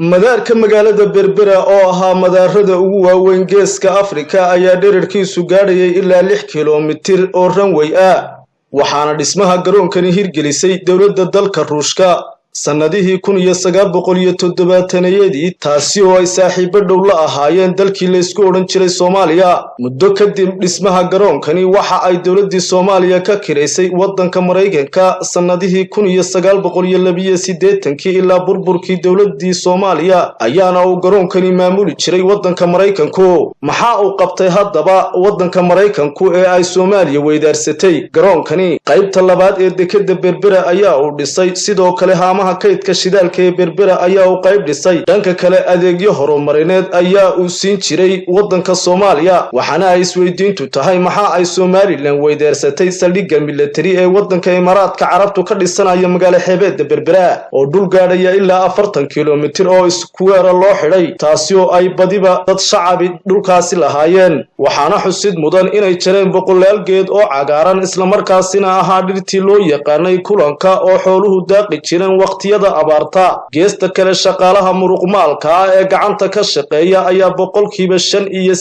madaarka magaalada Berbera oo ahaa madaarada ugu waaweyn geeska Afrika ayaa dhererkiisu gaadhayay ilaa 6 kiiloomitir oo runway ah waxaana dhismaha garoonkani hirgelisay dawladda dalka Ruushka sanadihii 1970 taasi oo ay saaxiibo dhow la ahaayeen dalkii la isku oran jiray Soomaaliya muddo kadib dhismaha garoonkani waxa ay dawladda Soomaaliya ka kireysay wadanka Mareykanka sanadihii 1982 ilaa burburkii dawladda Soomaaliya ayaana uu garoonkani maamuli jiray wadanka Mareykanku maxaa uu qabtay haddaba wadanka Mareykanku ee ay Soomaaliya weydaarsatay garoonkani qaybta labaad ee dekedda Berbera ayaa uu dhisay sidoo kale kaydka shidaalka ee Berbera ayaa uu qayb dhisay dhanka kale adeegyo horumarineed ayaa uu siin jiray wadanka Soomaaliya waxaana ay isweydiintu tahay maxaa ay Soomaaliland weydaarsatay saldhigga military ee wadanka Imaaraadka Carabtu ka dhisanayo magaalada xeebta Berbera oo dhul gaadhaya ilaa 40 kiiloomitir oo iskuweera loo xidhay taasi oo ay badiba dad shacabi dhulkaasi lahaayeen waxaana xusid mudan inay jireen boqolaal geed oo cagaaran isla markaasina ahaa dhirtii loo yaqaanay kulanka oo xooluhu daaqi jireen waqtiyada abaarta geesta kale shaqaalaha muruqmaalka ee gacanta ka shaqeeya ayaa boqolkiiba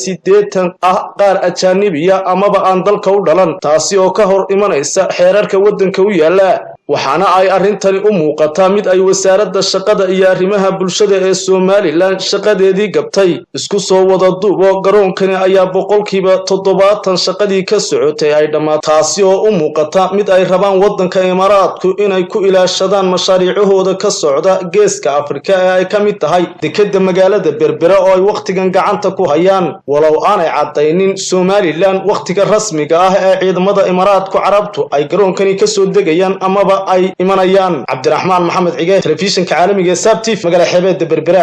85 qaar ajaanibiya amaba aan dalka u dhalan taasi oo ka hor imanaysa xeerarka wadanka u yaala waxaana ay arintani u muuqataa mid ay wasaaradda shaqada iyo arrimaha bulshada ee Soomaaliland shaqadeedii gabtay isku soo wada duubo garoonkani ayaa boqolkiiba 70 shaqadii ka socotay ay dhamaatay taasi oo u muuqata mid ay rabaan wadanka Imaaraadku inay ku ilaashadaan mashaariicahooda ka socda geeska Afrika ee ay kamid tahay dekedda magaalada Berbera oo ay waqtigan gacanta ku hayaan walow aanay cadaynin Soomaaliland waqtiga rasmiga ah ee ciidamada Imaaraadka Carabtu ay garoonkani ka soo degayaan amaba ay imanayaan. Cabdiraxmaan Maxamed Cige, telefishinka caalamiga ee SABT magaalada xeebta Berbera.